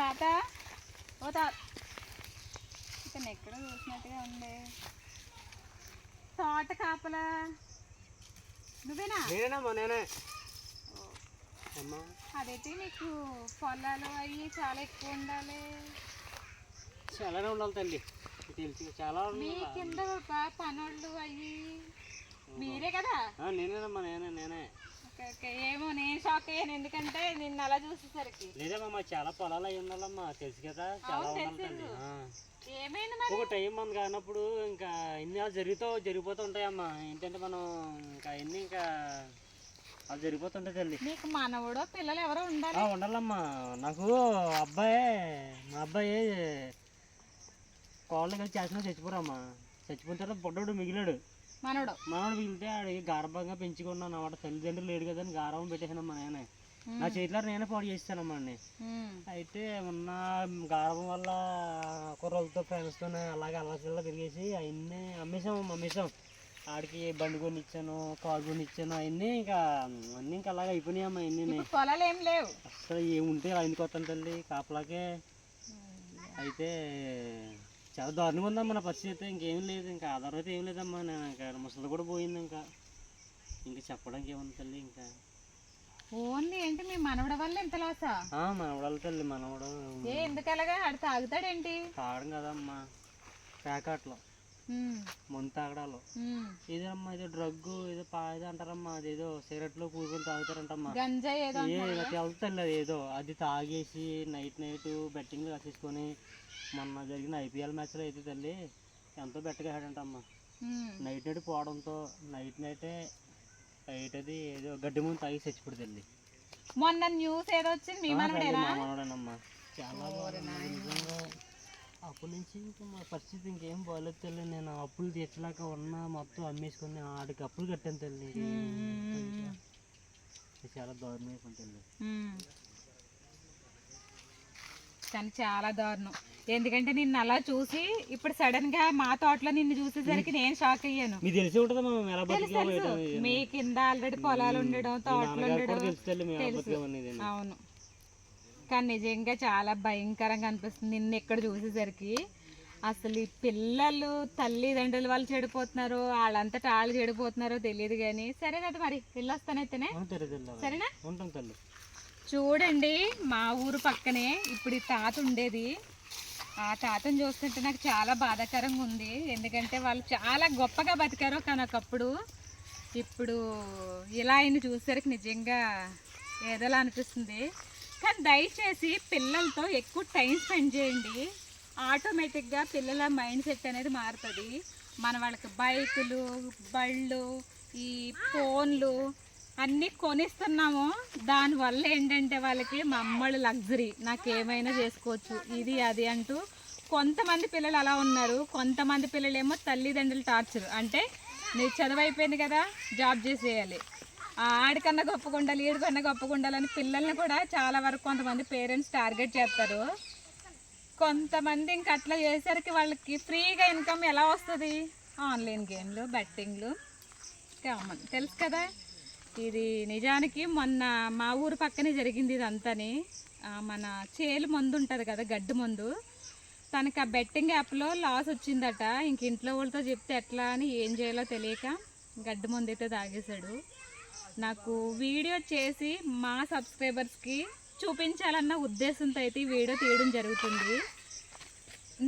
తాత ఓ తాత ఇతను ఎక్కడ చూసినట్టుగా ఉంది. తోట కాపలా నువ్వేనా? నేనేనమ్మా, నేనే. అదైతే నీకు పొలాలు అవి చాలా ఎక్కువ ఉండాలి. చాలానే ఉండాలి తల్లి, తెలిసి చాలా. మీ కింద పనులు అవి మీరే కదా? నేనేనమ్మా, నేనే. ఏమో నేను షాక్ అయ్యాను, ఎందుకంటే నిన్ను అలా చూసేసరికి. లేదమ్మా, చాలా పొలాలు అయి ఉండాలమ్మా, తెలుసు కదా. చాలా ఉండాలి. ఏమైంది ఒక టైం మనం కానప్పుడు ఇంకా ఇన్ని జరిగిపోతూ ఉంటాయమ్మా. ఏంటంటే మనం ఇంకా ఇన్ని ఇంకా అది జరిగిపోతుంటాయి తల్లి. నీకు మనవడో పిల్లలు ఎవరో ఉండాలి. ఉండాలమ్మా. నాకు మా అబ్బాయి కోళ్ళ కలిసి చేసిన చచ్చిపోరమ్మా. చచ్చిపోయిన తర్వాత బొడ్డోడు మిగిలాడు. మనవడు మిగిలితే ఆడికి గారభంగా పెంచుకున్నాను అన్నమాట. తల్లిదండ్రులు లేడు కదా అని గారభం పెట్టేసానమ్మా. నేనే నా చేతిలో నేనే పాడు చేస్తానమ్మా అండి. అయితే ఉన్న గారభం వల్ల కుర్రలతో ఫ్రెండ్స్తో అలాగే అల్లసిల్లా తిరిగేసి అవన్నీ అమ్మేసాం. ఆడికి బండి కొని ఇచ్చాను, కారు కొని ఇచ్చాను. అవన్నీ ఇంకా అన్నీ ఇంకా అలాగే అయిపోయినాయమ్మా. అన్నీ పొలాలు ఏం లేవు అసలు. ఏముంటే అలా ఎందుకు వస్తాను తల్లి కాపలాకే. అయితే చాలా దారుణంగా ఉందమ్మా నా పరిస్థితి అయితే. ఇంకేం లేదు, ఇంకా ఆధారం అయితే ఏం లేదమ్మా. నేను ఇంకా ముసలి కూడా పోయింది. ఇంకా చెప్పడానికి ఏముంది తల్లి. ఇంకా ఓన్లీ ఏంటి మీ మనవడ వల్ల ఎంత లాసా? మనవడాలి తల్లి, మనవడు. ఎందుకు అలాగా? ఆడు తాగుతాడేంటి? తాగడం కదమ్మా, ప్యాకెట్లో మందు తాగడాలు. ఇదేమ్మా, ఏదో డ్రగ్ ఏదో అంటారమ్మా. అదేదో సిగరెట్లో కూరుకొని తాగుతారంటమ్మా. వెళ్తాను ఏదో అది తాగేసి నైట్ బెట్టింగ్ కాసేసుకొని మొన్న జరిగిన IPL మ్యాచ్లో అయితే తల్లి ఎంతో బెట్టగా ఆడంటమ్మా. నైట్ పోవడంతో నైటే అది ఏదో గడ్డి ముందు తాగి చచ్చిపోడు తల్లి. మొన్న న్యూస్ ఏదో వచ్చింది. మీ మనవడేనమ్మా. చాలా నిజంగా అప్పటి నుంచి ఇంకా మా పరిస్థితి ఇంకేం బాగాలేదు తల్లి. నేను అప్పులు తీర్చలేక ఉన్న మొత్తం అమ్మేసుకుని ఆడికి అప్పులు కట్టాను తల్లి. చాలా దారుణం అయిపోయింది తల్లి. కానీ చాలా దారుణం. ఎందుకంటే నిన్ను అలా చూసి ఇప్పుడు సడన్ గా మా తోటలో నిన్ను చూసేసరికి నేను షాక్ అయ్యాను. మీకు తెలిసి ఉంటుంది మీ కింద ఆల్రెడీ పొలాలు ఉండడం, తోటలు ఉండడం. అవును, కానీ నిజంగా చాలా భయంకరంగా అనిపిస్తుంది నిన్ను ఎక్కడ చూసేసరికి. అసలు ఈ పిల్లలు తల్లిదండ్రులు వాళ్ళు చెడిపోతున్నారు, వాళ్ళంతటా వాళ్ళు చెడిపోతున్నారో తెలియదు. కానీ సరే కదా, మరి వెళ్ళొస్తానైతేనే సరేనా? చూడండి, మా ఊరు పక్కనే ఇప్పుడు ఈ తాత ఉండేది. ఆ తాతను చూస్తుంటే నాకు చాలా బాధాకరంగా ఉంది. ఎందుకంటే వాళ్ళు చాలా గొప్పగా బతికారు కానీ ఒకప్పుడు. ఇప్పుడు ఇలా ఆయన చూసేసరికి నిజంగా ఏదోలా అనిపిస్తుంది. కానీ దయచేసి పిల్లలతో ఎక్కువ టైం స్పెండ్ చేయండి. ఆటోమేటిక్గా పిల్లల మైండ్ సెట్ అనేది మారుతుంది. మన వాళ్ళకి బైకులు, బళ్ళు, ఈ ఫోన్లు అన్నీ కొనిస్తున్నాము. దానివల్ల ఏంటంటే వాళ్ళకి మమ్మల్ని లగ్జరీ, నాకేమైనా చేసుకోవచ్చు ఇది అది అంటూ కొంతమంది పిల్లలు అలా ఉన్నారు. కొంతమంది పిల్లలేమో తల్లిదండ్రులు టార్చర్. అంటే నీకు చదువు అయిపోయింది కదా, జాబ్ చేసేయాలి, ఆడికన్నా గొప్పగా ఉండాలి, ఈడికన్నా గొప్పగా ఉండాలని పిల్లల్ని కూడా చాలా వరకు కొంతమంది పేరెంట్స్ టార్గెట్ చేస్తారు. కొంతమంది ఇంక అట్లా చేసేసరికి వాళ్ళకి ఫ్రీగా ఇన్కమ్ ఎలా వస్తుంది? ఆన్లైన్ గేమ్లు, బెట్టింగ్లు కామన్, తెలుసు కదా. ఇది నిజానికి మొన్న మా ఊరు పక్కనే జరిగింది ఇదంతాని. మన చేలు మందు ఉంటుంది కదా, గడ్డి మందు, తనకి ఆ బెట్టింగ్ యాప్లో లాస్ వచ్చిందట. ఇంక ఇంట్లో వాళ్ళతో చెప్తే ఎట్లా అని ఏం చేయాలో తెలియక గడ్డి మందు అయితే తాగేశాడు. నాకు వీడియో చేసి మా సబ్స్క్రైబర్స్కి చూపించాలన్న ఉద్దేశంతో అయితే ఈ వీడియో తీయడం జరుగుతుంది.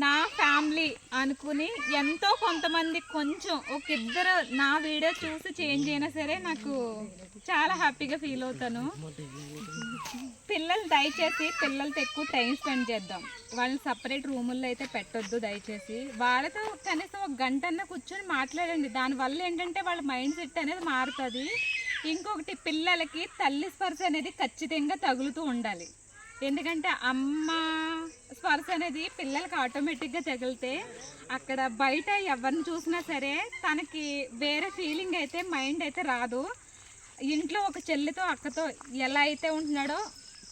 నా ఫ్యామిలీ అనుకుని ఎంతో కొంతమంది కొంచెం ఒక ఇద్దరు నా వీడియో చూసి చేంజ్ అయినా సరే నాకు చాలా హ్యాపీగా ఫీల్ అవుతాను. పిల్లలు దయచేసి పిల్లలతో ఎక్కువ టైం స్పెండ్ చేద్దాం. వాళ్ళని సపరేట్ రూముల్లో అయితే పెట్టొద్దు దయచేసి. వాళ్ళతో కనీసం ఒక గంటన్నా కూర్చొని మాట్లాడండి. దానివల్ల ఏంటంటే వాళ్ళ మైండ్ సెట్ అనేది మారుతుంది. ఇంకొకటి, పిల్లలకి తల్లి స్పర్శ అనేది ఖచ్చితంగా తగులుతూ ఉండాలి. ఎందుకంటే అమ్మ స్పర్శ అనేది పిల్లలకి ఆటోమేటిక్గా తగిలితే అక్కడ బయట ఎవరిని చూసినా సరే తనకి వేరే ఫీలింగ్ అయితే మైండ్ అయితే రాదు. ఇంట్లో ఒక చెల్లితో అక్కతో ఎలా అయితే ఉంటున్నాడో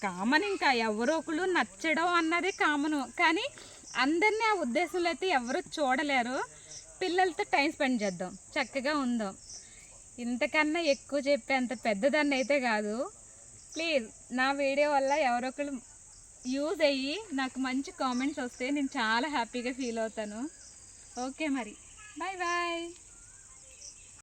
కామన్, ఇంకా ఎవరో ఒకళ్ళు నచ్చడం అన్నది కామను. కానీ అందరినీ ఆ ఉద్దేశంలో అయితే ఎవరు చూడలేరు. పిల్లలతో టైం స్పెండ్ చేద్దాం, చక్కగా ఉందాం. ఇంతకన్నా ఎక్కువ చెప్పే అంత పెద్దదాన్ని అయితే కాదు. ప్లీజ్ నా వీడియో వల్ల ఎవరొకరు యూజ్ అయ్యి నాకు మంచి కామెంట్స్ వస్తే నేను చాలా హ్యాపీగా ఫీల్ అవుతాను. ఓకే మరి, బాయ్ బాయ్.